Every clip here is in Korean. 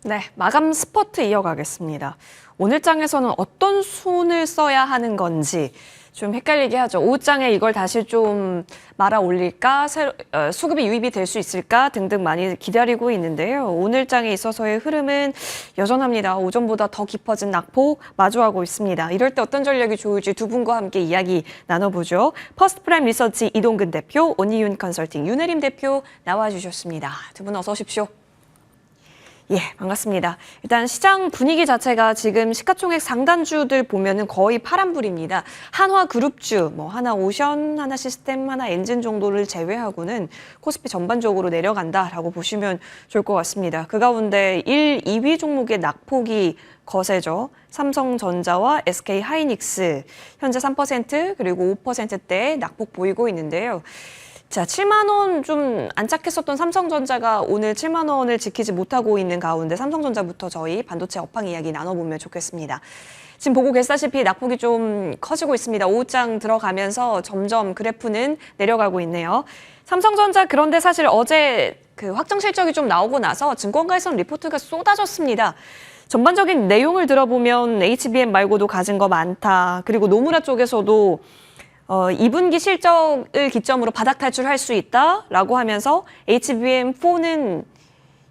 네, 마감 스퍼트 이어가겠습니다. 오늘 장에서는 어떤 손을 써야 하는 건지 좀 헷갈리게 하죠. 오후장에 이걸 다시 좀 말아 올릴까, 수급이 유입이 될 수 있을까 등등 많이 기다리고 있는데요. 오늘 장에 있어서의 흐름은 여전합니다. 오전보다 더 깊어진 낙폭 마주하고 있습니다. 이럴 때 어떤 전략이 좋을지 두 분과 함께 이야기 나눠보죠. 퍼스트프라임 리서치 이동근 대표, 온니윤 컨설팅 윤혜림 대표 나와주셨습니다. 두 분 어서 오십시오. 예, 반갑습니다. 일단 시장 분위기 자체가 지금 시가총액 상단주들 보면은 거의 파란불입니다. 한화그룹주, 하나오션, 하나시스템, 하나엔진 정도를 제외하고는 코스피 전반적으로 내려간다라고 보시면 좋을 것 같습니다. 그 가운데 1, 2위 종목의 낙폭이 거세죠. 삼성전자와 SK하이닉스 현재 3% 그리고 5%대 낙폭 보이고 있는데요. 자, 7만 원 좀 안착했었던 삼성전자가 오늘 7만 원을 지키지 못하고 있는 가운데 삼성전자부터 저희 반도체 업황 이야기 나눠보면 좋겠습니다. 지금 보고 계시다시피 낙폭이 좀 커지고 있습니다. 오후장 들어가면서 점점 그래프는 내려가고 있네요. 삼성전자 그런데 사실 어제 그 확정 실적이 좀 나오고 나서 증권가에서는 리포트가 쏟아졌습니다. 전반적인 내용을 들어보면 HBM 말고도 가진 거 많다. 그리고 노무라 쪽에서도 2분기 실적을 기점으로 바닥 탈출할 수 있다라고 하면서 HBM4는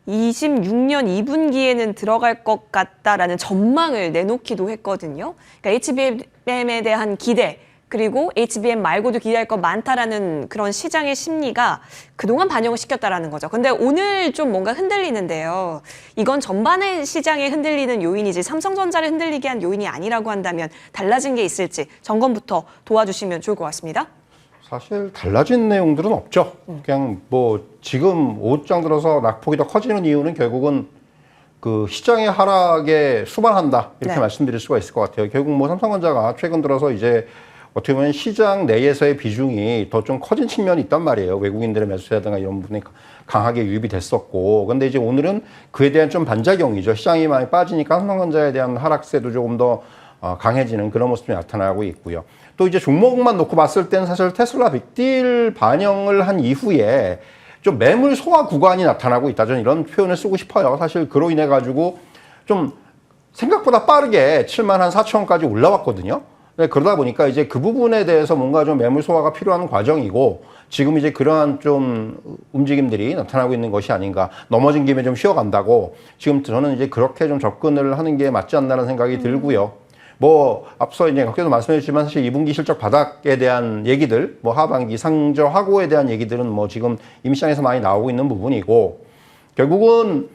26년 2분기에는 들어갈 것 같다라는 전망을 내놓기도 했거든요. 그러니까 HBM에 대한 기대, 그리고 HBM 말고도 기대할 것 많다라는 그런 시장의 심리가 그동안 반영을 시켰다라는 거죠. 근데 오늘 좀 뭔가 흔들리는데요. 이건 전반의 시장에 흔들리는 요인이지 삼성전자를 흔들리게 한 요인이 아니라고 한다면 달라진 게 있을지 점검부터 도와주시면 좋을 것 같습니다. 사실 달라진 내용들은 없죠. 그냥 지금 오후장 들어서 낙폭이 더 커지는 이유는 결국은 그 시장의 하락에 수반한다 이렇게 말씀드릴 수가 있을 것 같아요. 결국 삼성전자가 최근 들어서 이제 어떻게 보면 시장 내에서의 비중이 더 좀 커진 측면이 있단 말이에요. 외국인들의 매수세라든가 이런 부분이 강하게 유입이 됐었고. 근데 이제 오늘은 그에 대한 좀 반작용이죠. 시장이 많이 빠지니까 삼성전자에 대한 하락세도 조금 더 강해지는 그런 모습이 나타나고 있고요. 또 이제 종목만 놓고 봤을 때는 사실 테슬라 빅딜 반영을 한 이후에 좀 매물 소화 구간이 나타나고 있다. 저는 이런 표현을 쓰고 싶어요. 사실 그로 인해 가지고 좀 생각보다 빠르게 7만 한 4천 원까지 올라왔거든요. 그러다 보니까 이제 그 부분에 대해서 뭔가 좀 매물 소화가 필요한 과정이고 지금 이제 그러한 좀 움직임들이 나타나고 있는 것이 아닌가. 넘어진 김에 좀 쉬어간다고 지금 저는 이제 그렇게 좀 접근을 하는 게 맞지 않나라는 생각이 들고요. 앞서 이제 각계도 말씀해 주시지만 사실 2분기 실적 바닥에 대한 얘기들, 하반기 상저하고에 대한 얘기들은 지금 이미 시장에서 많이 나오고 있는 부분이고 결국은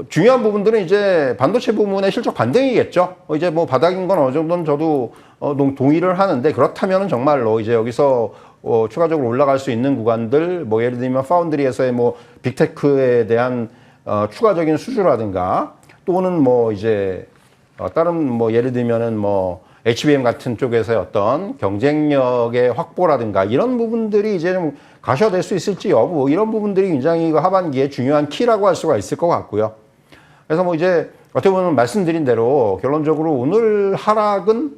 중요한 부분들은 이제 반도체 부문의 실적 반등이겠죠. 이제 바닥인 건 어느 정도는 저도 동의를 하는데 그렇다면은 정말로 이제 여기서 추가적으로 올라갈 수 있는 구간들, 예를 들면 파운드리에서의 빅테크에 대한 추가적인 수주라든가 또는 이제 다른 예를 들면은 HBM 같은 쪽에서의 어떤 경쟁력의 확보라든가 이런 부분들이 이제 좀 가셔될 수 있을지 여부 이런 부분들이 굉장히 하반기에 중요한 키라고 할 수가 있을 것 같고요. 그래서 이제 어떻게 보면 말씀드린 대로 결론적으로 오늘 하락은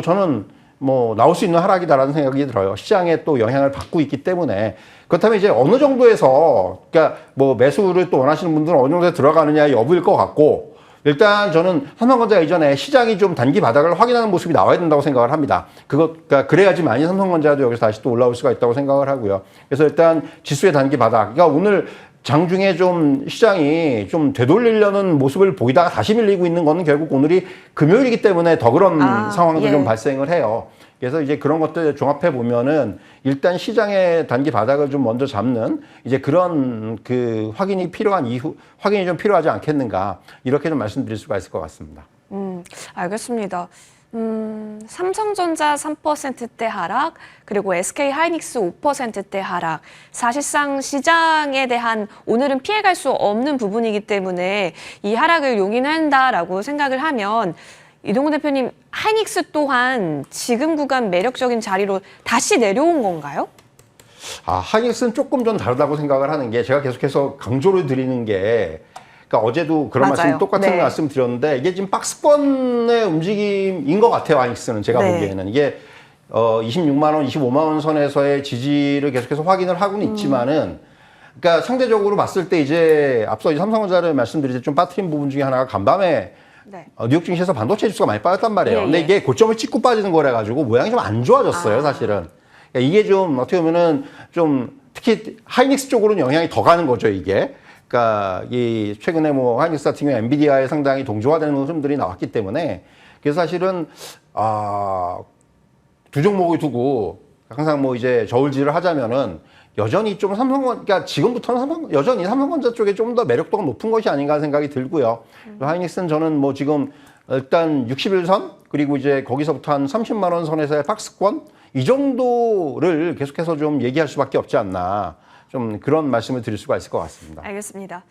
저는 나올 수 있는 하락이다라는 생각이 들어요. 시장에 또 영향을 받고 있기 때문에 그렇다면 이제 어느 정도에서 그러니까 매수를 또 원하시는 분들은 어느 정도에 들어가느냐 여부일 것 같고 일단 저는 삼성전자 이전에 시장이 좀 단기 바닥을 확인하는 모습이 나와야 된다고 생각을 합니다. 그러니까 그래야지만이 삼성전자도 여기서 다시 또 올라올 수가 있다고 생각을 하고요. 그래서 일단 지수의 단기 바닥. 그러니까 오늘 장중에 좀 시장이 좀 되돌리려는 모습을 보이다가 다시 밀리고 있는 거는 결국 오늘이 금요일이기 때문에 더 그런 상황도 좀 발생을 해요. 그래서 이제 그런 것들 종합해 보면은 일단 시장의 단기 바닥을 좀 먼저 잡는 이제 그런 확인이 필요한 확인이 좀 필요하지 않겠는가 이렇게 좀 말씀드릴 수가 있을 것 같습니다. 알겠습니다. 삼성전자 3%대 하락, 그리고 SK하이닉스 5%대 하락. 사실상 시장에 대한 오늘은 피해갈 수 없는 부분이기 때문에 이 하락을 용인한다라고 생각을 하면 이동근 대표님, 하이닉스 또한 지금 구간 매력적인 자리로 다시 내려온 건가요? 하이닉스는 조금 좀 다르다고 생각을 하는 게 제가 계속해서 강조를 드리는 게 그러니까 어제도 그런 말씀 똑같은 말씀 드렸는데 이게 지금 박스권의 움직임인 것 같아요. 하이닉스는 제가 보기에는 이게 26만 원, 25만 원 선에서의 지지를 계속해서 확인을 하고는 있지만은 그러니까 상대적으로 봤을 때 이제 앞서 삼성전자를 말씀드릴 때 좀 빠뜨린 부분 중에 하나가 간밤에 네. 뉴욕 증시에서 반도체 지수가 많이 빠졌단 말이에요. 예, 근데 예. 이게 고점을 찍고 빠지는 거라 가지고 모양이 좀 안 좋아졌어요, 사실은. 그러니까 이게 좀 어떻게 보면은 좀 특히 하이닉스 쪽으로는 영향이 더 가는 거죠, 이게. 그러니까 이 최근에 뭐 하이닉스 같은 경우 엔비디아에 상당히 동조화되는 흐름들이 나왔기 때문에 그래서 사실은 두 종목을 두고 항상 뭐 이제 저울질을 하자면은 여전히 좀 그러니까 지금부터는 여전히 삼성전자 쪽에 좀 더 매력도가 높은 것이 아닌가 생각이 들고요. 하이닉스는 저는 뭐 지금 일단 60일선 그리고 이제 거기서부터 한 30만 원 선에서의 박스권 이 정도를 계속해서 좀 얘기할 수밖에 없지 않나. 좀 그런 말씀을 드릴 수가 있을 것 같습니다. 알겠습니다.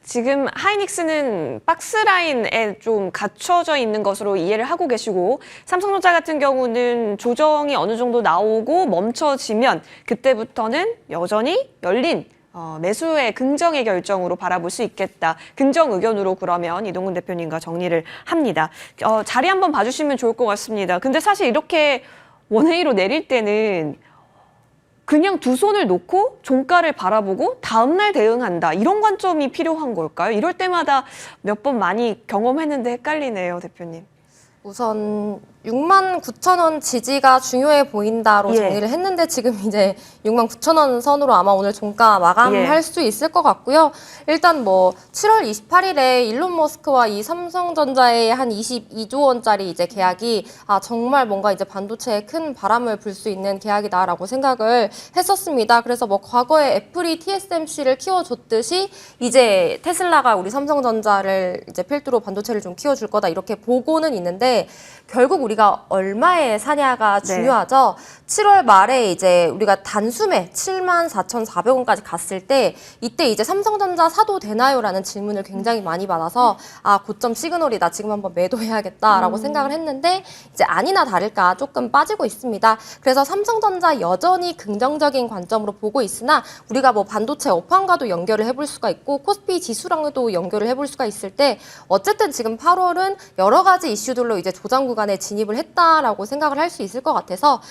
지금 하이닉스는 박스라인에 좀 갖춰져 있는 것으로 이해를 하고 계시고 삼성전자 같은 경우는 조정이 어느 정도 나오고 멈춰지면 그때부터는 여전히 열린 매수의 긍정의 결정으로 바라볼 수 있겠다. 긍정 의견으로 그러면 이동근 대표님과 정리를 합니다. 자리 한번 봐주시면 좋을 것 같습니다. 근데 사실 이렇게 원웨이로 내릴 때는 그냥 두 손을 놓고 종가를 바라보고 다음날 대응한다. 이런 관점이 필요한 걸까요? 이럴 때마다 몇 번 많이 경험했는데 헷갈리네요, 대표님. 우선 69,000원 지지가 중요해 보인다로 예. 정리를 했는데 지금 이제 69,000원 선으로 아마 오늘 종가 마감할 예. 수 있을 것 같고요. 일단 뭐 7월 28일에 일론 머스크와 이 삼성전자의 한 22조 원짜리 이제 계약이 정말 뭔가 이제 반도체에 큰 바람을 불 수 있는 계약이다라고 생각을 했었습니다. 그래서 뭐 과거에 애플이 TSMC를 키워줬듯이 이제 테슬라가 우리 삼성전자를 이제 필두로 반도체를 좀 키워줄 거다 이렇게 보고는 있는데 결국 우리가 얼마에 사냐가 중요하죠. 7월 말에 이제 우리가 단숨에 74,400원까지 갔을 때 이때 이제 삼성전자 사도 되나요라는 질문을 굉장히 많이 받아서 고점 시그널이다. 지금 한번 매도해야겠다라고 생각을 했는데 이제 아니나 다를까 조금 빠지고 있습니다. 그래서 삼성전자 여전히 긍정적인 관점으로 보고 있으나 우리가 뭐 반도체 업황과도 연결을 해볼 수가 있고 코스피 지수랑도 연결을 해볼 수가 있을 때 어쨌든 지금 8월은 여러 가지 이슈들로 이제 조정 구간에 진입을 했다라고 생각을 할 수 있을 것 같아서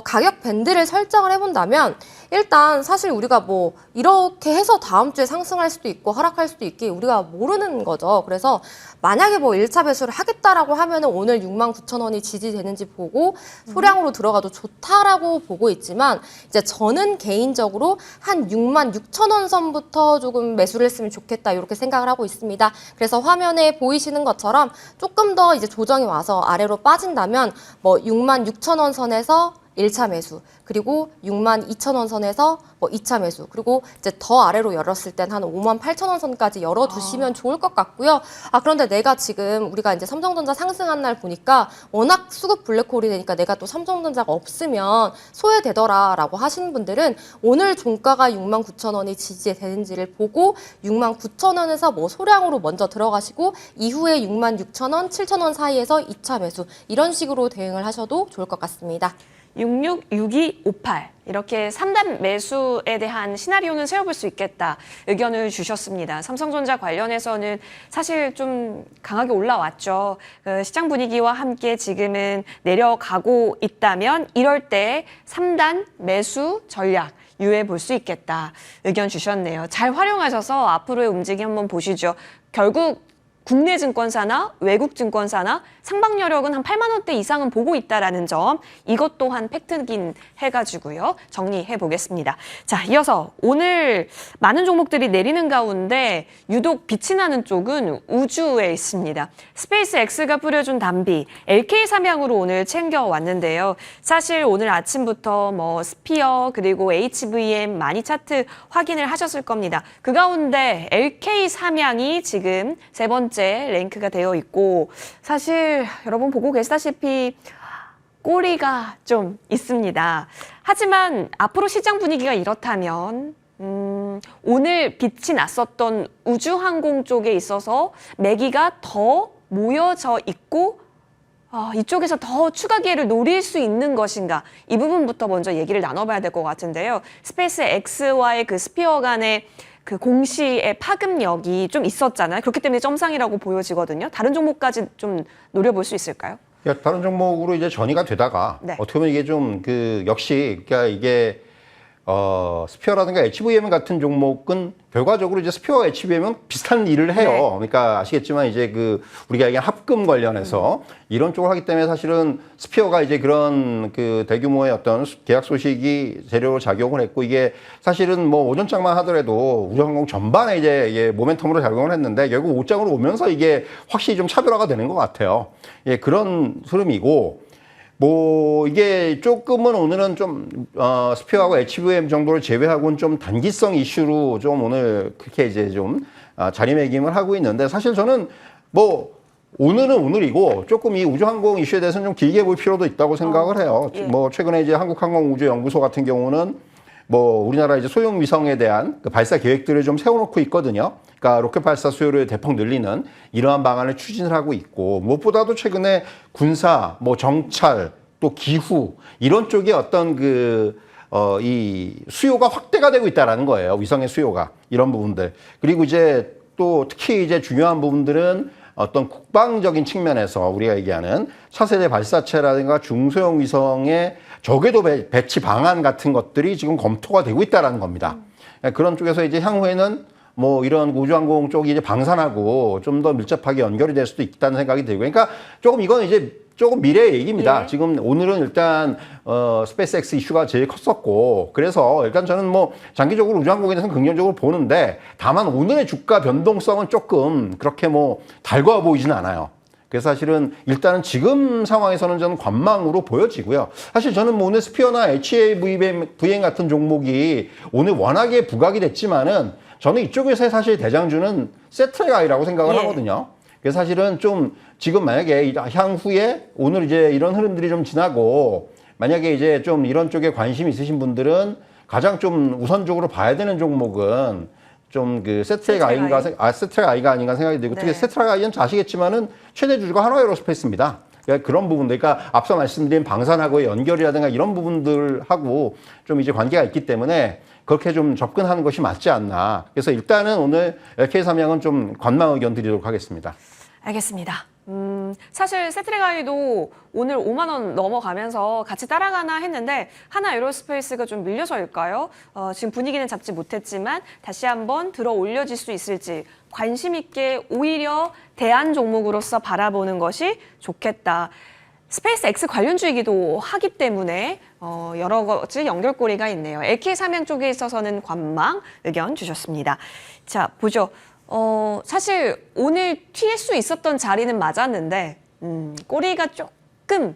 가격 밴드를 설정을 해본다면 일단 사실 우리가 뭐 이렇게 해서 다음 주에 상승할 수도 있고 하락할 수도 있기 우리가 모르는 거죠. 그래서 만약에 뭐 1차 배수를 하겠다라고 하면은 오늘 69,000원이 지지되는지 보고 소량으로 들어가도 좋다라고 보고 있지만 이제 저는 개인적으로 한 66,000원 선부터 조금 매수를 했으면 좋겠다 이렇게 생각을 하고 있습니다. 그래서 화면에 보이시는 것처럼 조금 더 이제 조정이 와서 아래로 빠진다면 뭐 66,000원 선에서 1차 매수, 그리고 62,000원 선에서 뭐 2차 매수, 그리고 이제 더 아래로 열었을 땐 한 58,000원 선까지 열어두시면 좋을 것 같고요. 그런데 내가 지금 우리가 이제 삼성전자 상승한 날 보니까 워낙 수급 블랙홀이 되니까 내가 또 삼성전자가 없으면 소외되더라라고 하시는 분들은 오늘 종가가 69,000원이 지지되는지를 보고 69,000원에서 뭐 소량으로 먼저 들어가시고 이후에 66,000원, 7,000원 사이에서 2차 매수 이런 식으로 대응을 하셔도 좋을 것 같습니다. 66, 62, 58 이렇게 3단 매수에 대한 시나리오는 세워볼 수 있겠다 의견을 주셨습니다. 삼성전자 관련해서는 사실 좀 강하게 올라왔죠. 시장 분위기와 함께 지금은 내려가고 있다면 이럴 때 3단 매수 전략 유효해 볼 수 있겠다 의견 주셨네요. 잘 활용하셔서 앞으로의 움직임 한번 보시죠. 결국 국내 증권사나 외국 증권사나 상방 여력은 한 8만 원대 이상은 보고 있다라는 점 이것 또한 팩트긴 해가지고요. 정리해 보겠습니다. 자, 이어서 오늘 많은 종목들이 내리는 가운데 유독 빛이 나는 쪽은 우주에 있습니다. 스페이스 X가 뿌려준 담비 LK 삼양으로 오늘 챙겨왔는데요. 사실 오늘 아침부터 뭐 스피어 그리고 HVM 많이 차트 확인을 하셨을 겁니다. 그 가운데 LK 삼양이 지금 세 번째 랭크가 되어 있고 사실 여러분 보고 계시다시피 꼬리가 좀 있습니다. 하지만 앞으로 시장 분위기가 이렇다면 오늘 빛이 났었던 우주항공 쪽에 있어서 매기가 더 모여져 있고 이쪽에서 더 추가 기회를 노릴 수 있는 것인가 이 부분부터 먼저 얘기를 나눠봐야 될 것 같은데요. 스페이스 X와의 그 스피어 간의 그 공시의 파급력이 좀 있었잖아요. 그렇기 때문에 점상이라고 보여지거든요. 다른 종목까지 좀 노려볼 수 있을까요? 다른 종목으로 이제 전이가 되다가 네. 어떻게 보면 이게 좀 역시 그러니까 이게 스피어라든가 HVM 같은 종목은 결과적으로 이제 스피어와 HVM은 비슷한 일을 해요. 네. 그러니까 아시겠지만 이제 그 우리가 얘기한 합금 관련해서 이런 쪽을 하기 때문에 사실은 스피어가 이제 그런 그 대규모의 어떤 계약 소식이 재료로 작용을 했고 이게 사실은 뭐 오전장만 하더라도 우주항공 전반에 이제 이게 모멘텀으로 작용을 했는데 결국 오장으로 오면서 이게 확실히 좀 차별화가 되는 것 같아요. 예, 그런 흐름이고 뭐 이게 조금은 오늘은 좀 스피어하고 HVM 정도를 제외하고는 좀 단기성 이슈로 좀 오늘 그렇게 이제 좀 자리매김을 하고 있는데 사실 저는 뭐 오늘은 오늘이고 조금 이 우주항공 이슈에 대해서는 좀 길게 볼 필요도 있다고 생각을 해요. 예. 뭐 최근에 이제 한국항공우주연구소 같은 경우는 뭐 우리나라 이제 소형 위성에 대한 그 발사 계획들을 좀 세워놓고 있거든요. 그러니까 로켓 발사 수요를 대폭 늘리는 이러한 방안을 추진을 하고 있고 무엇보다도 최근에 군사, 뭐 정찰, 또 기후 이런 쪽에 어떤 이 수요가 확대가 되고 있다라는 거예요. 위성의 수요가 이런 부분들. 그리고 이제 또 특히 이제 중요한 부분들은 어떤 국방적인 측면에서 우리가 얘기하는 차세대 발사체라든가 중소형 위성의 저궤도 배치 방안 같은 것들이 지금 검토가 되고 있다라는 겁니다. 그런 쪽에서 이제 향후에는 뭐 이런 우주항공 쪽이 이제 방산하고 좀 더 밀접하게 연결이 될 수도 있다는 생각이 들고, 그러니까 조금 이건 이제 조금 미래의 얘기입니다. 예. 지금 오늘은 일단 스페이스X 이슈가 제일 컸었고, 그래서 일단 저는 뭐 장기적으로 우주항공에 대해서는 긍정적으로 보는데, 다만 오늘의 주가 변동성은 조금 그렇게 뭐 달궈 보이지는 않아요. 그래서 사실은 일단은 지금 상황에서는 저는 관망으로 보여지고요. 사실 저는 뭐 오늘 스피어나 HAVM 같은 종목이 오늘 워낙에 부각이 됐지만은 저는 이쪽에서의 사실 대장주는 세트랙아이라고 생각을 예. 하거든요. 그래서 사실은 좀 지금 만약에 향후에 오늘 이제 이런 흐름들이 좀 지나고 만약에 이제 좀 이런 쪽에 관심이 있으신 분들은 가장 좀 우선적으로 봐야 되는 종목은 좀 그 세트랙아이가 아닌가 생각이 들고, 특히 네. 세트랙아이는 아시겠지만은 최대 주주가 한화에어로스페이스입니다. 그러니까 그런 부분들, 그러니까 앞서 말씀드린 방산하고의 연결이라든가 이런 부분들하고 좀 이제 관계가 있기 때문에 그렇게 좀 접근하는 것이 맞지 않나. 그래서 일단은 오늘 LK삼양은 좀 관망 의견 드리도록 하겠습니다. 알겠습니다. 사실 세트랙아이도 오늘 5만 원 넘어가면서 같이 따라가나 했는데 하나 에어로스페이스가 좀 밀려서일까요? 지금 분위기는 잡지 못했지만 다시 한번 들어 올려질 수 있을지 관심 있게 오히려 대안 종목으로서 바라보는 것이 좋겠다. 스페이스X 관련주이기도 하기 때문에 여러 가지 연결고리가 있네요. LK삼양 쪽에 있어서는 관망 의견 주셨습니다. 자, 보죠. 사실 오늘 튀일 수 있었던 자리는 맞았는데 꼬리가 조금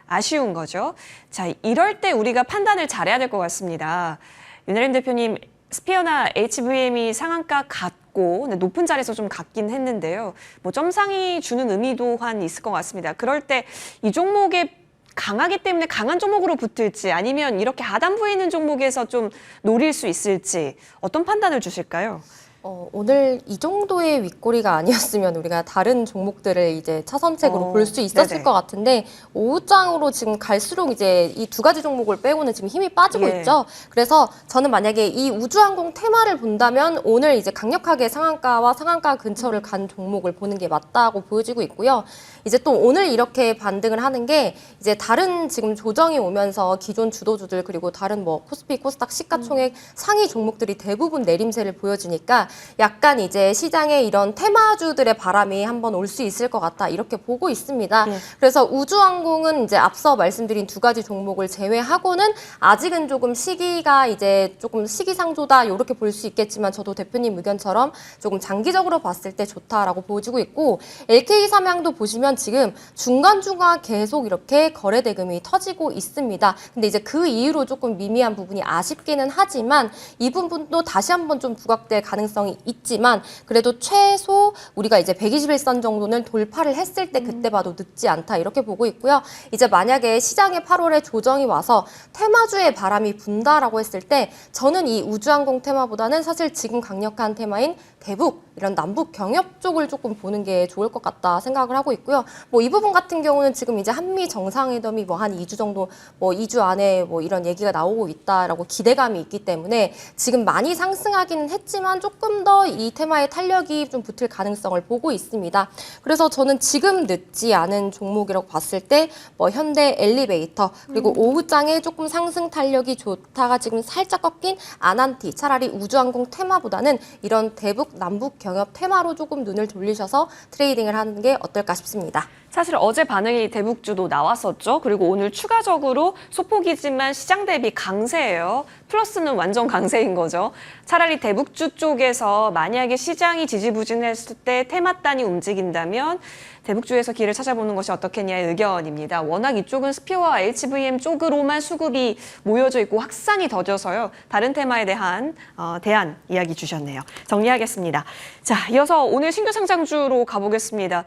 아쉬운 거죠. 자, 이럴 때 우리가 판단을 잘해야 될 것 같습니다. 윤혜림 대표님, 스피어나 HVM이 상한가 같고 높은 자리에서 좀 같긴 했는데요. 뭐 점상이 주는 의미 또한 있을 것 같습니다. 그럴 때 이 종목에 강하기 때문에 강한 종목으로 붙을지 아니면 이렇게 하단부에 있는 종목에서 좀 노릴 수 있을지 어떤 판단을 주실까요? 오늘 이 정도의 윗꼬리가 아니었으면 우리가 다른 종목들을 이제 차선책으로 볼 수 있었을 네네. 것 같은데, 오후장으로 지금 갈수록 이제 이 두 가지 종목을 빼고는 지금 힘이 빠지고 예. 있죠. 그래서 저는 만약에 이 우주항공 테마를 본다면 오늘 이제 강력하게 상한가와 상한가 근처를 간 종목을 보는 게 맞다고 보여지고 있고요. 이제 또 오늘 이렇게 반등을 하는 게 이제 다른 지금 조정이 오면서 기존 주도주들 그리고 다른 뭐 코스피, 코스닥 시가총액 상위 종목들이 대부분 내림세를 보여주니까 약간 이제 시장에 이런 테마주들의 바람이 한번 올 수 있을 것 같다 이렇게 보고 있습니다. 네. 그래서 우주항공은 이제 앞서 말씀드린 두 가지 종목을 제외하고는 아직은 조금 시기가 이제 조금 시기상조다 이렇게 볼 수 있겠지만 저도 대표님 의견처럼 조금 장기적으로 봤을 때 좋다라고 보여지고 있고, LK삼양도 보시면 지금 중간중간 계속 이렇게 거래 대금이 터지고 있습니다. 근데 이제 그 이후로 조금 미미한 부분이 아쉽기는 하지만 이 부분도 다시 한번 좀 부각될 가능성이 있지만 그래도 최소 우리가 이제 121선 정도는 돌파를 했을 때 그때 봐도 늦지 않다 이렇게 보고 있고요. 이제 만약에 시장에 8월에 조정이 와서 테마주의 바람이 분다라고 했을 때 저는 이 우주항공 테마보다는 사실 지금 강력한 테마인 대북 이런 남북 경협 쪽을 조금 보는 게 좋을 것 같다 생각을 하고 있고요. 뭐 이 부분 같은 경우는 지금 이제 한미 정상회담이 뭐 한 2주 정도, 뭐 2주 안에 뭐 이런 얘기가 나오고 있다라고 기대감이 있기 때문에 지금 많이 상승하기는 했지만 조금 더 이 테마의 탄력이 좀 붙을 가능성을 보고 있습니다. 그래서 저는 지금 늦지 않은 종목이라고 봤을 때 뭐 현대 엘리베이터 그리고 오후장에 조금 상승 탄력이 좋다가 지금 살짝 꺾인 아난티, 차라리 우주항공 테마보다는 이런 대북 남북 경협 테마로 조금 눈을 돌리셔서 트레이딩을 하는 게 어떨까 싶습니다. 사실 어제 반응이 대북주도 나왔었죠. 그리고 오늘 추가적으로 소폭이지만 시장 대비 강세예요. 플러스는 완전 강세인 거죠. 차라리 대북주 쪽에서 만약에 시장이 지지부진했을 때 테마단이 움직인다면 대북주에서 길을 찾아보는 것이 어떻겠냐의 의견입니다. 워낙 이쪽은 스피어와 HVM 쪽으로만 수급이 모여져 있고 확산이 더뎌서요. 다른 테마에 대한 대안 이야기 주셨네요. 정리하겠습니다. 자, 이어서 오늘 신규 상장주로 가보겠습니다.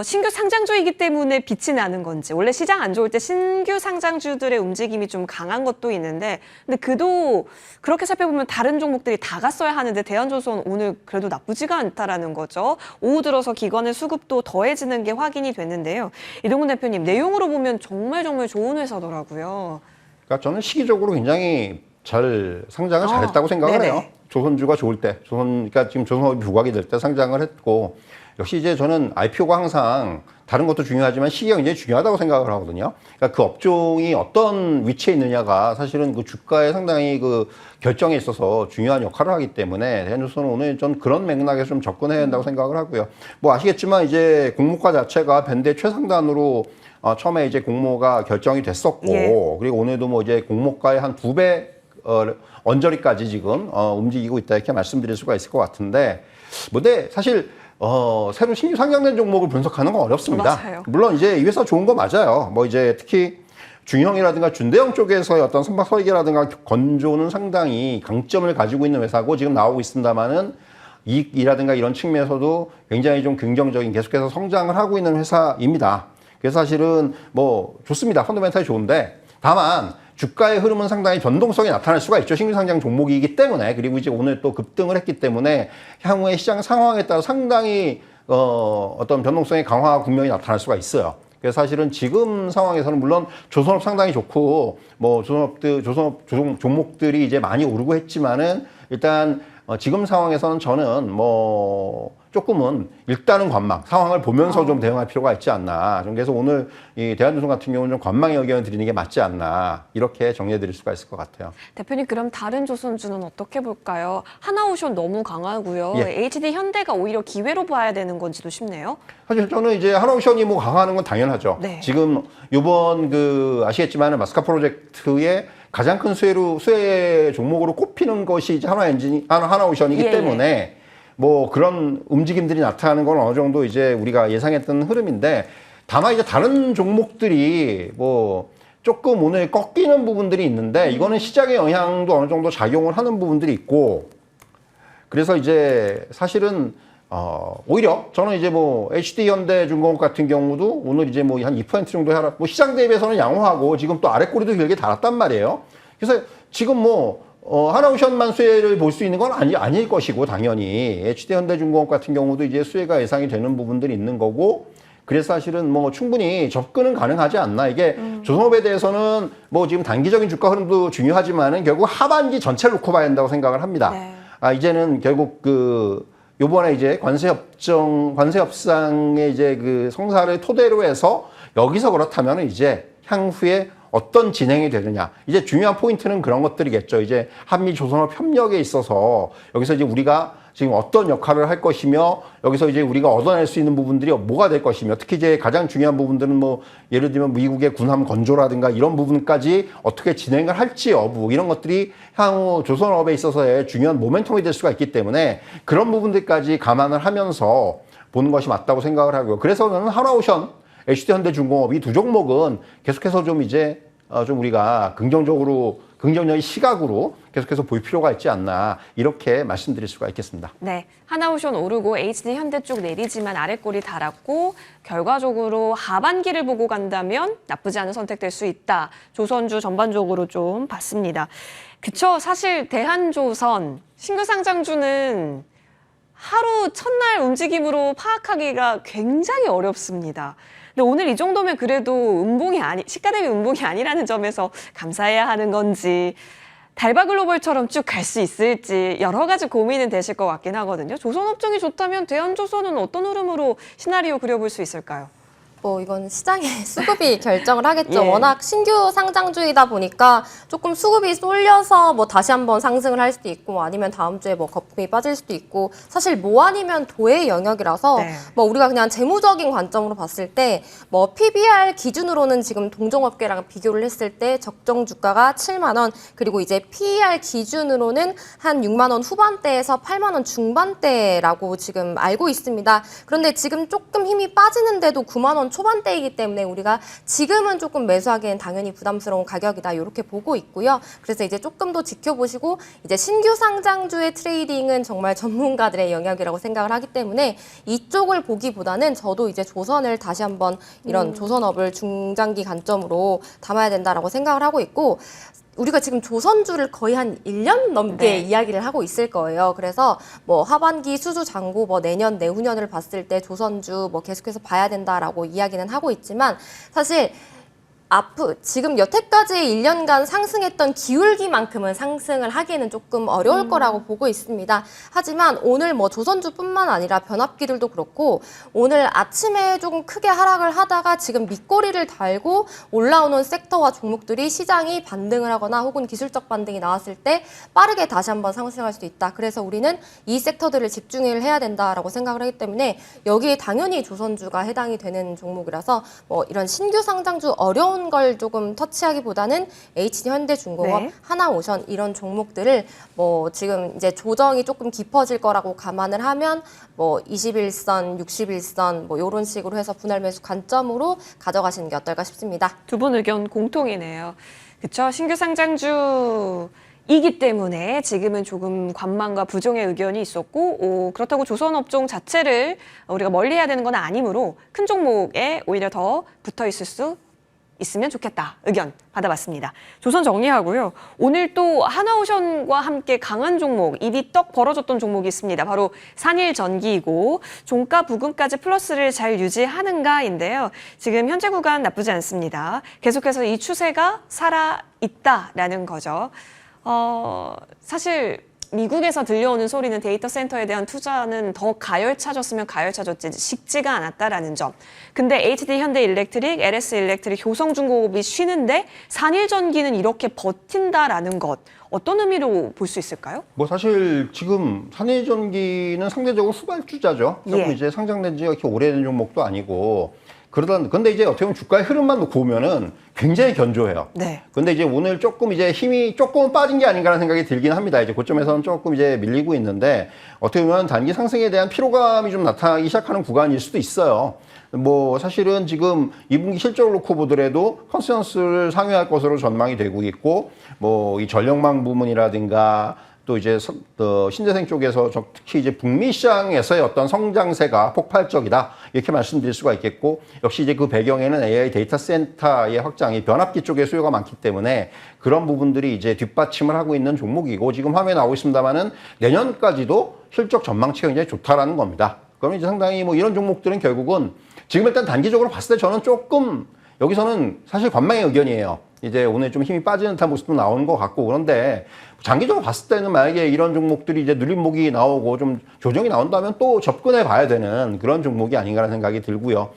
신규 상장주이기 때문에 빛이 나는 건지, 원래 시장 안 좋을 때 신규 상장주들의 움직임이 좀 강한 것도 있는데, 근데 그도 그렇게 살펴보면 다른 종목들이 다 갔어야 하는데 대한조선 오늘 그래도 나쁘지가 않다라는 거죠. 오후 들어서 기관의 수급도 더해지는 게 확인이 됐는데요. 이동훈 대표님, 내용으로 보면 정말 좋은 회사더라고요. 그러니까 저는 시기적으로 굉장히 잘 상장을 잘했다고 생각을 네네. 해요. 조선주가 좋을 때, 그러니까 지금 조선업이 부각이 될 때 상장을 했고, 역시 이제 저는 IPO가 항상 다른 것도 중요하지만 시기가 굉장히 중요하다고 생각을 하거든요. 그러니까 그 업종이 어떤 위치에 있느냐가 사실은 그 주가에 상당히 그 결정에 있어서 중요한 역할을 하기 때문에 대한조선은 오늘 전 그런 맥락에서 좀 접근해야 한다고 생각을 하고요. 뭐 아시겠지만 이제 공모가 자체가 밴드의 최상단으로 처음에 이제 공모가 결정이 됐었고, 예. 그리고 오늘도 뭐 이제 공모가의 한 2배 언저리까지 지금 움직이고 있다 이렇게 말씀드릴 수가 있을 것 같은데, 근데 사실 새로 신규 상장된 종목을 분석하는 건 어렵습니다. 맞아요. 물론 이제 이 회사 좋은 거 맞아요. 뭐 이제 특히 중형이라든가 준대형 쪽에서의 어떤 선박 설계라든가 건조는 상당히 강점을 가지고 있는 회사고 지금 나오고 있습니다만은 이익이라든가 이런 측면에서도 굉장히 좀 긍정적인 계속해서 성장을 하고 있는 회사입니다. 그래서 사실은 뭐 좋습니다. 펀더멘탈이 좋은데 다만 주가의 흐름은 상당히 변동성이 나타날 수가 있죠. 신규 상장 종목이기 때문에. 그리고 이제 오늘 또 급등을 했기 때문에 향후의 시장 상황에 따라 상당히 어떤 변동성의 강화 국면이 나타날 수가 있어요. 그래서 사실은 지금 상황에서는 물론 조선업 상당히 좋고 뭐 조선업 종목들이 이제 많이 오르고 했지만은 일단 지금 상황에서는 저는 뭐 조금은 일단은 관망 상황을 보면서 좀 대응할 필요가 있지 않나. 좀 그래서 오늘 이 대한조선 같은 경우는 좀 관망의 의견을 드리는 게 맞지 않나 이렇게 정리해 드릴 수가 있을 것 같아요. 대표님, 그럼 다른 조선주는 어떻게 볼까요? 하나오션 너무 강하고요. 예. HD 현대가 오히려 기회로 봐야 되는 건지도 싶네요. 사실 저는 이제 하나오션이 뭐 강화하는 건 당연하죠. 네. 지금 이번 그 아시겠지만 마스카 프로젝트의 가장 큰 수혜 종목으로 꼽히는 것이 이제 하나오션이기 예, 때문에 뭐 그런 움직임들이 나타나는 건 어느 정도 이제 우리가 예상했던 흐름인데 다만 이제 다른 종목들이 뭐 조금 오늘 꺾이는 부분들이 있는데 이거는 시장의 영향도 어느 정도 작용을 하는 부분들이 있고 그래서 이제 사실은 오히려 저는 이제 뭐 HD 현대중공업 같은 경우도 오늘 이제 뭐 한 2% 정도 하락, 뭐 시장 대비해서는 양호하고 지금 또 아래 꼬리도 길게 달았단 말이에요. 그래서 지금 뭐 하나오션만 수혜를 볼 수 있는 건 아닐 것이고 당연히 HD 현대중공업 같은 경우도 이제 수혜가 예상이 되는 부분들이 있는 거고 그래서 사실은 뭐 충분히 접근은 가능하지 않나. 이게 조선업에 대해서는 뭐 지금 단기적인 주가 흐름도 중요하지만은 결국 하반기 전체를 놓고 봐야 된다고 생각을 합니다. 네. 이제는 결국 요번에 이제 관세 협상의 이제 그 성사를 토대로 해서 여기서 그렇다면 이제 향후에 어떤 진행이 되느냐. 이제 중요한 포인트는 그런 것들이겠죠. 이제 한미 조선업 협력에 있어서 여기서 이제 우리가 지금 어떤 역할을 할 것이며 여기서 이제 우리가 얻어낼 수 있는 부분들이 뭐가 될 것이며 특히 이제 가장 중요한 부분들은 뭐 예를 들면 미국의 군함 건조라든가 이런 부분까지 어떻게 진행을 할지 여부 이런 것들이 향후 조선업에 있어서의 중요한 모멘텀이 될 수가 있기 때문에 그런 부분들까지 감안을 하면서 보는 것이 맞다고 생각을 하고요. 그래서 저는 하나오션 HD현대중공업 이 두 종목은 계속해서 좀 이제 좀 우리가 긍정적인 시각으로 계속해서 볼 필요가 있지 않나 이렇게 말씀드릴 수가 있겠습니다. 네, 하나오션 오르고 HD 현대 쪽 내리지만 아래꼬리 달았고 결과적으로 하반기를 보고 간다면 나쁘지 않은 선택될 수 있다. 조선주 전반적으로 좀 봤습니다. 그쵸, 사실 대한조선 신규 상장주는 하루 첫날 움직임으로 파악하기가 굉장히 어렵습니다. 근데 오늘 이 정도면 그래도 시가 대비 음봉이 아니라는 점에서 감사해야 하는 건지, 달바글로벌처럼 쭉 갈 수 있을지 여러 가지 고민은 되실 것 같긴 하거든요. 조선업종이 좋다면 대한조선은 어떤 흐름으로 시나리오 그려볼 수 있을까요? 이건 시장의 수급이 결정을 하겠죠. 예. 워낙 신규 상장주이다 보니까 조금 수급이 쏠려서 다시 한번 상승을 할 수도 있고, 아니면 다음 주에 거품이 빠질 수도 있고, 사실 아니면 도의 영역이라서 네. 우리가 그냥 재무적인 관점으로 봤을 때 PBR 기준으로는 지금 동종업계랑 비교를 했을 때 적정 주가가 7만 원, 그리고 이제 PER 기준으로는 한 6만 원 후반대에서 8만 원 중반대라고 지금 알고 있습니다. 그런데 지금 조금 힘이 빠지는데도 9만 원 초반대이기 때문에 우리가 지금은 조금 매수하기엔 당연히 부담스러운 가격이다, 이렇게 보고 있고요. 그래서 이제 조금 더 지켜보시고, 이제 신규 상장주의 트레이딩은 정말 전문가들의 영역이라고 생각을 하기 때문에 이쪽을 보기보다는 저도 이제 조선을 다시 한번 이런 조선업을 중장기 관점으로 담아야 된다라고 생각을 하고 있고, 우리가 지금 조선주를 거의 한 1년 넘게 네. 이야기를 하고 있을 거예요. 그래서 하반기 수주 잔고 내년 내후년을 봤을 때 조선주 계속해서 봐야 된다라고 이야기는 하고 있지만, 사실 지금 여태까지 1년간 상승했던 기울기만큼은 상승을 하기에는 조금 어려울 거라고 보고 있습니다. 하지만 오늘 조선주뿐만 아니라 변압기들도 그렇고, 오늘 아침에 조금 크게 하락을 하다가 지금 밑꼬리를 달고 올라오는 섹터와 종목들이 시장이 반등을 하거나 혹은 기술적 반등이 나왔을 때 빠르게 다시 한번 상승할 수도 있다. 그래서 우리는 이 섹터들을 집중을 해야 된다라고 생각을 하기 때문에 여기에 당연히 조선주가 해당이 되는 종목이라서 이런 신규 상장주 어려운 걸 조금 터치하기보다는 HD 현대중공업, 네. 하나오션 이런 종목들을 지금 이제 조정이 조금 깊어질 거라고 감안을 하면 21선, 61선 이런 식으로 해서 분할 매수 관점으로 가져가시는 게 어떨까 싶습니다. 두 분 의견 공통이네요. 그렇죠? 신규 상장주이기 때문에 지금은 조금 관망과 부정의 의견이 있었고, 그렇다고 조선업종 자체를 우리가 멀리해야 되는 건 아니므로 큰 종목에 오히려 더 붙어 있을 수 있으면 좋겠다 의견 받아봤습니다. 조선 정리하고요. 오늘 또 하나오션과 함께 강한 종목, 입이 떡 벌어졌던 종목이 있습니다. 바로 산일전기이고 종가 부근까지 플러스를 잘 유지하는가인데요. 지금 현재 구간 나쁘지 않습니다. 계속해서 이 추세가 살아있다라는 거죠. 사실 미국에서 들려오는 소리는 데이터 센터에 대한 투자는 더 가열차졌으면 가열차졌지 식지가 않았다라는 점. 근데 HD 현대일렉트릭, LS 일렉트릭, 효성중공업이 쉬는데 산일전기는 이렇게 버틴다라는 것. 어떤 의미로 볼 수 있을까요? 사실 지금 산일전기는 상대적으로 후발주자죠. 예. 이제 상장된 지가 이렇게 오래된 종목도 아니고, 근데 이제 어떻게 보면 주가의 흐름만 놓고 보면은 굉장히 견조해요. 네. 근데 이제 오늘 조금 이제 힘이 조금 빠진 게 아닌가라는 생각이 들긴 합니다. 이제 고점에서는 조금 이제 밀리고 있는데, 어떻게 보면 단기 상승에 대한 피로감이 좀 나타나기 시작하는 구간일 수도 있어요. 사실은 지금 2분기 실적을 놓고 보더라도 컨센서스를 상회할 것으로 전망이 되고 있고, 이 전력망 부문이라든가 또 이제 신재생 쪽에서 특히 이제 북미 시장에서의 어떤 성장세가 폭발적이다, 이렇게 말씀드릴 수가 있겠고, 역시 이제 그 배경에는 AI 데이터 센터의 확장이 변압기 쪽에 수요가 많기 때문에 그런 부분들이 이제 뒷받침을 하고 있는 종목이고, 지금 화면에 나오고 있습니다만은 내년까지도 실적 전망치가 굉장히 좋다라는 겁니다. 그러면 이제 상당히 이런 종목들은 결국은 지금 일단 단기적으로 봤을 때 저는 조금 여기서는 사실 관망의 의견이에요. 이제 오늘 좀 힘이 빠지는 듯한 모습도 나오는 것 같고, 그런데 장기적으로 봤을 때는 만약에 이런 종목들이 이제 눌림목이 나오고 좀 조정이 나온다면 또 접근해 봐야 되는 그런 종목이 아닌가라는 생각이 들고요.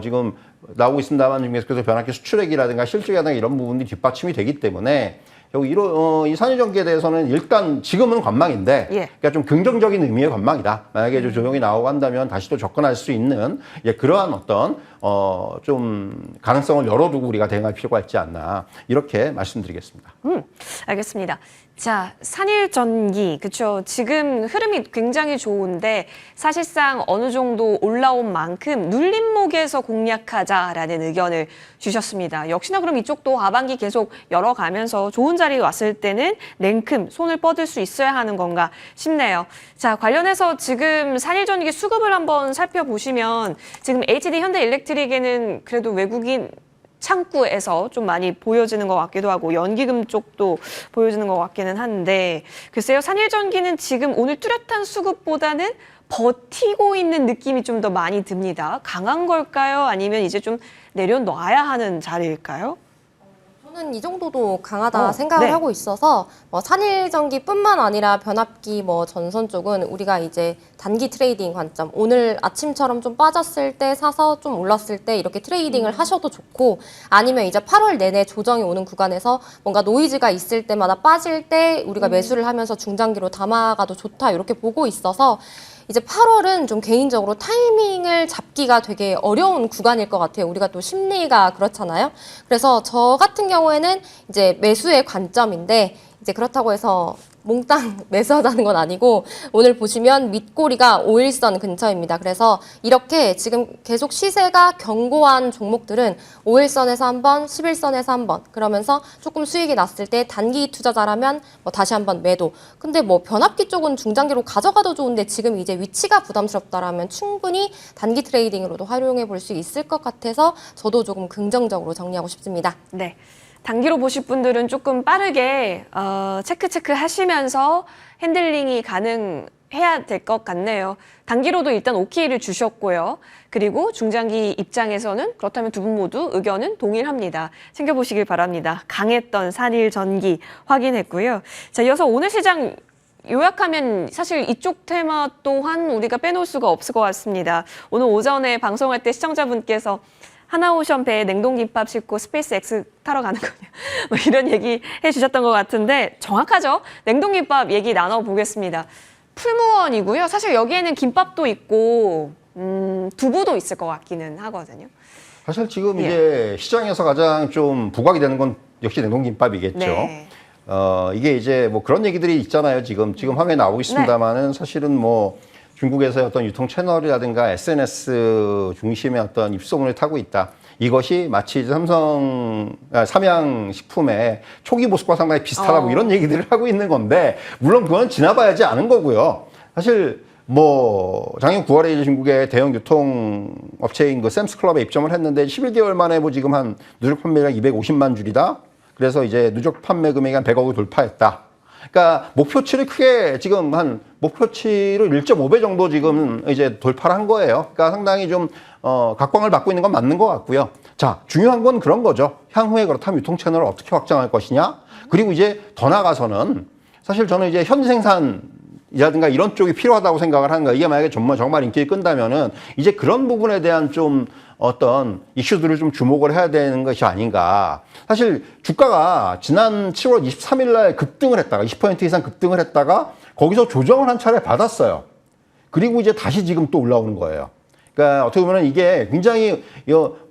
지금 나오고 있습니다만 중에서 변압기 수출액이라든가 실적이라든가 이런 부분들이 뒷받침이 되기 때문에 이 산일전기에 대해서는 일단 지금은 관망인데, 예. 그러니까 좀 긍정적인 의미의 관망이다. 만약에 좀 조정이 나오고 한다면 다시 또 접근할 수 있는 그러한 어떤 좀 가능성을 열어두고 우리가 대응할 필요가 있지 않나, 이렇게 말씀드리겠습니다. 알겠습니다. 자, 산일전기, 그렇죠. 지금 흐름이 굉장히 좋은데 사실상 어느 정도 올라온 만큼 눌림목에서 공략하자라는 의견을 주셨습니다. 역시나 그럼 이쪽도 하반기 계속 열어가면서 좋은 자리에 왔을 때는 냉큼 손을 뻗을 수 있어야 하는 건가 싶네요. 자, 관련해서 지금 산일전기 수급을 한번 살펴보시면 지금 HD 현대일렉트릭에는 그래도 외국인 창구에서 좀 많이 보여지는 것 같기도 하고 연기금 쪽도 보여지는 것 같기는 한데 글쎄요, 산일전기는 지금 오늘 뚜렷한 수급보다는 버티고 있는 느낌이 좀 더 많이 듭니다. 강한 걸까요? 아니면 이제 좀 내려놔야 하는 자리일까요? 저는 이 정도도 강하다 어, 생각을 네. 하고 있어서 산일전기뿐만 아니라 변압기 전선 쪽은 우리가 이제 단기 트레이딩 관점, 오늘 아침처럼 좀 빠졌을 때 사서 좀 올랐을 때 이렇게 트레이딩을 하셔도 좋고, 아니면 이제 8월 내내 조정이 오는 구간에서 뭔가 노이즈가 있을 때마다 빠질 때 우리가 매수를 하면서 중장기로 담아가도 좋다 이렇게 보고 있어서 이제 8월은 좀 개인적으로 타이밍을 잡기가 되게 어려운 구간일 것 같아요. 우리가 또 심리가 그렇잖아요. 그래서 저 같은 경우에는 이제 매수의 관점인데, 이제 그렇다고 해서 몽땅 매수하자는 건 아니고, 오늘 보시면 밑꼬리가 5일선 근처입니다. 그래서 이렇게 지금 계속 시세가 견고한 종목들은 5일선에서 한번, 11선에서 한번, 그러면서 조금 수익이 났을 때 단기 투자자라면 다시 한번 매도. 근데 변압기 쪽은 중장기로 가져가도 좋은데 지금 이제 위치가 부담스럽다라면 충분히 단기 트레이딩으로도 활용해 볼 수 있을 것 같아서 저도 조금 긍정적으로 정리하고 싶습니다. 네. 단기로 보실 분들은 조금 빠르게 체크 하시면서 핸들링이 가능해야 될 것 같네요. 단기로도 일단 OK를 주셨고요. 그리고 중장기 입장에서는 그렇다면 두 분 모두 의견은 동일합니다. 챙겨보시길 바랍니다. 강했던 산일전기 확인했고요. 자, 이어서 오늘 시장 요약하면 사실 이쪽 테마 또한 우리가 빼놓을 수가 없을 것 같습니다. 오늘 오전에 방송할 때 시청자분께서 하나오션 배에 냉동김밥 싣고 스페이스X 타러 가는 거냐 뭐 이런 얘기 해주셨던 것 같은데 정확하죠? 냉동김밥 얘기 나눠보겠습니다. 풀무원이고요. 사실 여기에는 김밥도 있고 두부도 있을 것 같기는 하거든요. 사실 지금 이제 시장에서 가장 좀 부각이 되는 건 역시 냉동김밥이겠죠. 네. 이게 이제 뭐 그런 얘기들이 있잖아요. 지금 화면에 나오고 있습니다만은 사실은 뭐 중국에서의 어떤 유통 채널이라든가 SNS 중심의 어떤 입소문을 타고 있다. 이것이 마치 삼양식품의 초기 모습과 상당히 비슷하다 뭐 이런 얘기들을 하고 있는 건데, 물론 그건 지나봐야지 않은 거고요. 사실 뭐 작년 9월에 이제 중국의 대형 유통업체인 그 샘스클럽에 입점을 했는데 11개월 만에 뭐 지금 한 누적 판매량 250만 줄이다. 그래서 이제 누적 판매 금액이 한 100억을 돌파했다. 그러니까 목표치를 크게 지금 한 목표치를 1.5배 정도 지금 이제 돌파를 한 거예요. 그러니까 상당히 좀 각광을 받고 있는 건 맞는 것 같고요. 자, 중요한 건 그런 거죠. 향후에 그렇다면 유통 채널을 어떻게 확장할 것이냐. 그리고 이제 더 나가서는 사실 저는 이제 현생산이라든가 이런 쪽이 필요하다고 생각을 하는 거예요. 이게 만약에 정말 인기를 끈다면은 이제 그런 부분에 대한 좀 어떤 이슈들을 좀 주목을 해야 되는 것이 아닌가. 사실 주가가 지난 7월 23일 날 급등을 했다가 20% 이상 급등을 했다가 거기서 조정을 한 차례 받았어요. 그리고 이제 다시 지금 또 올라오는 거예요. 그러니까 어떻게 보면 이게 굉장히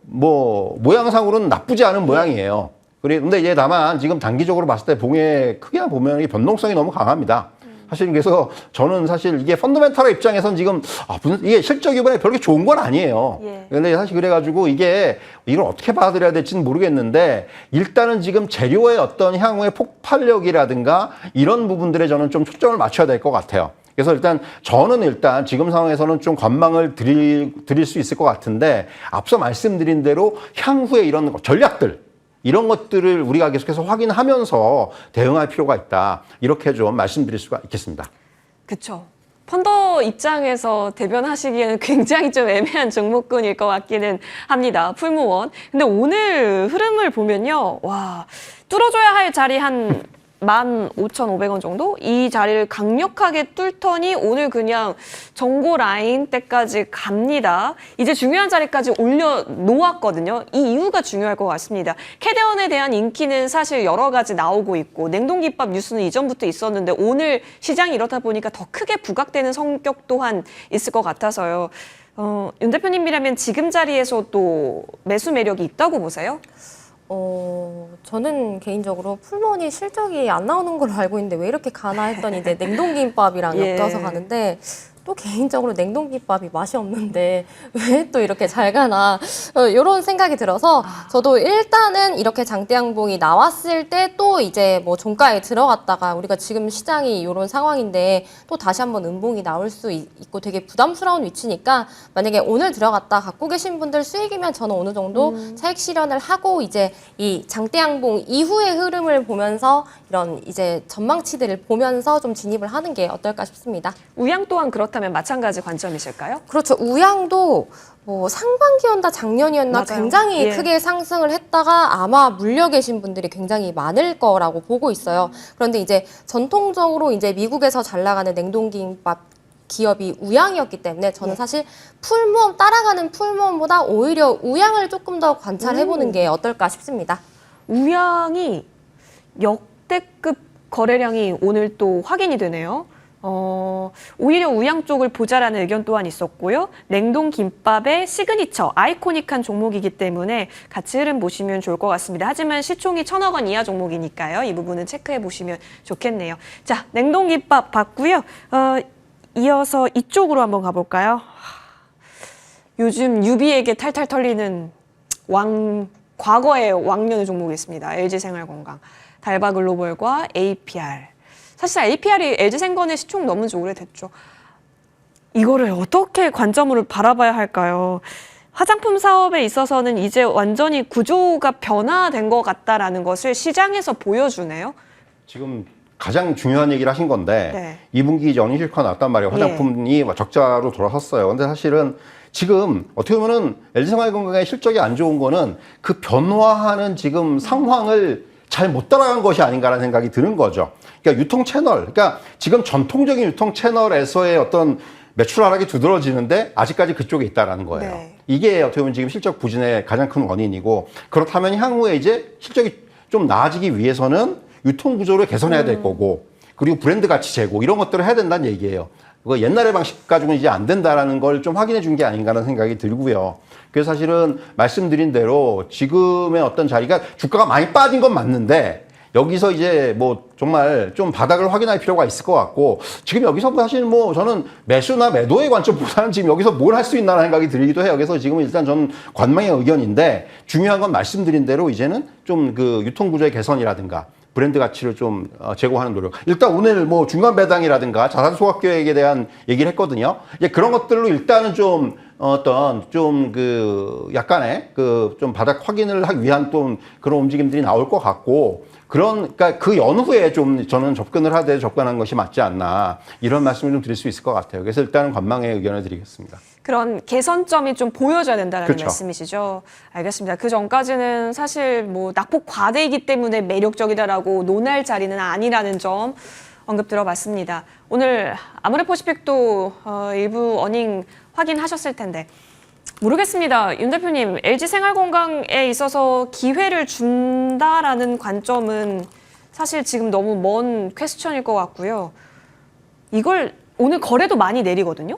뭐 모양상으로는 나쁘지 않은 모양이에요. 그런데 이제 다만 지금 단기적으로 봤을 때 봉에 크게 보면 이 변동성이 너무 강합니다. 사실 그래서 저는 사실 이게 펀더멘탈의 입장에선 지금 이게 실적 이번에 별로 좋은 건 아니에요. 근데 사실 그래가지고 이걸 어떻게 받아들여야 될지는 모르겠는데, 일단은 지금 재료의 어떤 향후의 폭발력이라든가 이런 부분들에 저는 좀 초점을 맞춰야 될 것 같아요. 그래서 저는 지금 상황에서는 좀 관망을 드릴 수 있을 것 같은데, 앞서 말씀드린 대로 향후에 이런 전략들, 이런 것들을 우리가 계속해서 확인하면서 대응할 필요가 있다. 이렇게 좀 말씀드릴 수가 있겠습니다. 그렇죠. 펀더 입장에서 대변하시기에는 굉장히 좀 애매한 종목군일 것 같기는 합니다. 풀무원. 근데 오늘 흐름을 보면요. 와, 뚫어줘야 할 자리 한 15,500원 정도? 이 자리를 강력하게 뚫더니 오늘 그냥 정고 라인 때까지 갑니다. 이제 중요한 자리까지 올려놓았거든요. 이 이유가 중요할 것 같습니다. 캐대언에 대한 인기는 사실 여러 가지 나오고 있고, 냉동김밥 뉴스는 이전부터 있었는데 오늘 시장이 이렇다 보니까 더 크게 부각되는 성격 또한 있을 것 같아서요. 윤 대표님이라면 지금 자리에서 또 매수 매력이 있다고 보세요? 저는 개인적으로 풀무원이 실적이 안 나오는 걸로 알고 있는데 왜 이렇게 가나 했더니 이제 냉동김밥이랑 엮여서 가는데, 또 개인적으로 냉동김밥이 맛이 없는데 왜 또 이렇게 잘 가나 이런 생각이 들어서 저도 일단은 이렇게 장대양봉이 나왔을 때 또 이제 뭐 종가에 들어갔다가 우리가 지금 시장이 이런 상황인데 또 다시 한번 음봉이 나올 수 있고 되게 부담스러운 위치니까 만약에 오늘 들어갔다 갖고 계신 분들 수익이면 저는 어느 정도 차익 실현을 하고 이제 이 장대양봉 이후의 흐름을 보면서 이런 이제 전망치들을 보면서 좀 진입을 하는 게 어떨까 싶습니다. 우양 또한 그렇다면 마찬가지 관점이실까요? 그렇죠. 우양도 뭐 상반기였나 작년이었나 맞아요. 굉장히 예. 크게 상승을 했다가 아마 물려 계신 분들이 굉장히 많을 거라고 보고 있어요. 그런데 이제 전통적으로 이제 미국에서 잘 나가는 냉동김밥 기업이 우양이었기 때문에 저는 사실 풀무원 따라가는 풀무원보다 오히려 우양을 조금 더 관찰해보는 게 어떨까 싶습니다. 우양이 역대급 거래량이 오늘 또 확인이 되네요. 오히려 우양 쪽을 보자라는 의견 또한 있었고요. 냉동 김밥의 시그니처, 아이코닉한 종목이기 때문에 같이 흐름 보시면 좋을 것 같습니다. 하지만 시총이 1,000억 원 이하 종목이니까요. 이 부분은 체크해 보시면 좋겠네요. 자, 냉동 김밥 봤고요. 이어서 이쪽으로 한번 가볼까요? 요즘 유비에게 탈탈 털리는 과거의 왕년의 종목이 있습니다. LG생활건강, 달바글로벌과 APR. 사실 APR이 LG생건의 시총 넘은 지 오래됐죠. 이거를 어떻게 관점으로 바라봐야 할까요? 화장품 사업에 있어서는 이제 완전히 구조가 변화된 것 같다라는 것을 시장에서 보여주네요. 지금 가장 중요한 얘기를 하신 건데 네. 2분기 이제 어닝 실컷 나왔단 말이에요. 화장품이 적자로 돌아섰어요. 근데 사실은 지금 어떻게 보면은 LG생활건강의 실적이 안 좋은 거는 그 변화하는 지금 상황을 잘 못 따라간 것이 아닌가라는 생각이 드는 거죠. 그러니까 유통 채널, 그러니까 지금 전통적인 유통 채널에서의 어떤 매출 하락이 두드러지는데 아직까지 그쪽에 있다라는 거예요. 네. 이게 어떻게 보면 지금 실적 부진의 가장 큰 원인이고, 그렇다면 향후에 이제 실적이 좀 나아지기 위해서는 유통 구조를 개선해야 될 거고, 그리고 브랜드 가치 제고 이런 것들을 해야 된다는 얘기예요. 그거 옛날의 방식 가지고는 이제 안 된다라는 걸 좀 확인해 준 게 아닌가라는 생각이 들고요. 그래서 사실은 말씀드린 대로 지금의 어떤 자리가 주가가 많이 빠진 건 맞는데 여기서 이제 뭐 정말 좀 바닥을 확인할 필요가 있을 것 같고, 지금 여기서 사실 뭐 저는 매수나 매도의 관점보다는 지금 여기서 뭘 할 수 있나라는 생각이 들기도 해요. 그래서 지금은 일단 저는 관망의 의견인데, 중요한 건 말씀드린 대로 이제는 좀 그 유통 구조의 개선이라든가 브랜드 가치를 좀 제고하는 노력. 일단 오늘 뭐 중간 배당이라든가 자산 소각 계획에 대한 얘기를 했거든요. 이제 그런 것들로 일단은 좀 어떤 좀 그 약간의 그 좀 바닥 확인을 하기 위한 또 그런 움직임들이 나올 것 같고, 그러니까 그 연후에 좀 저는 접근을 하되 접근한 것이 맞지 않나, 이런 말씀을 좀 드릴 수 있을 것 같아요. 그래서 일단은 관망의 의견을 드리겠습니다. 그런 개선점이 좀 보여져야 된다는 그렇죠. 말씀이시죠? 알겠습니다. 그 전까지는 사실 뭐 낙폭 과대이기 때문에 매력적이다라고 논할 자리는 아니라는 점 언급 들어봤습니다. 오늘 아모레퍼시픽도 일부 어닝 확인하셨을 텐데 모르겠습니다. 윤 대표님, LG생활건강에 있어서 기회를 준다라는 관점은 사실 지금 너무 먼 퀘스천일 것 같고요. 이걸 오늘 거래도 많이 내리거든요.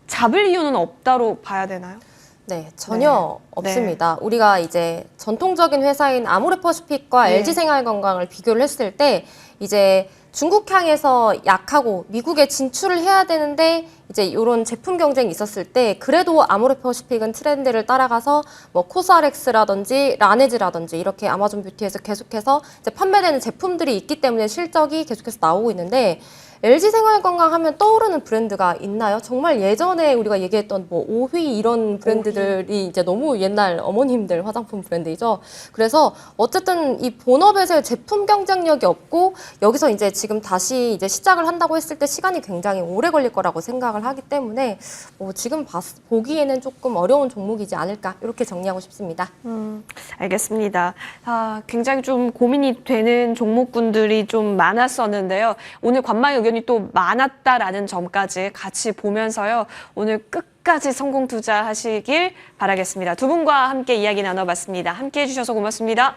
잡을 이유는 없다로 봐야 되나요? 네, 전혀 네. 없습니다. 우리가 이제 전통적인 회사인 아모레퍼시픽과 네. LG생활건강을 비교를 했을 때 이제 중국향에서 약하고 미국에 진출을 해야 되는데 이제 이런 제품 경쟁이 있었을 때 그래도 아모레퍼시픽은 트렌드를 따라가서 뭐 코스알엑스라든지 라네즈라든지 이렇게 아마존 뷰티에서 계속해서 이제 판매되는 제품들이 있기 때문에 실적이 계속해서 나오고 있는데, LG생활건강 하면 떠오르는 브랜드가 있나요? 정말 예전에 우리가 얘기했던 뭐 오휘 이런 브랜드들이 이제 너무 옛날 어머님들 화장품 브랜드이죠. 그래서 어쨌든 이 본업에서의 제품 경쟁력이 없고 여기서 이제 지금 다시 이제 시작을 한다고 했을 때 시간이 굉장히 오래 걸릴 거라고 생각을 하기 때문에 뭐 지금 보기에는 조금 어려운 종목이지 않을까, 이렇게 정리하고 싶습니다. 알겠습니다. 굉장히 좀 고민이 되는 종목군들이 좀 많았었는데요. 오늘 관망의 의견이 또 많았다라는 점까지 같이 보면서요. 오늘 끝까지 성공 투자하시길 바라겠습니다. 두 분과 함께 이야기 나눠봤습니다. 함께 해주셔서 고맙습니다.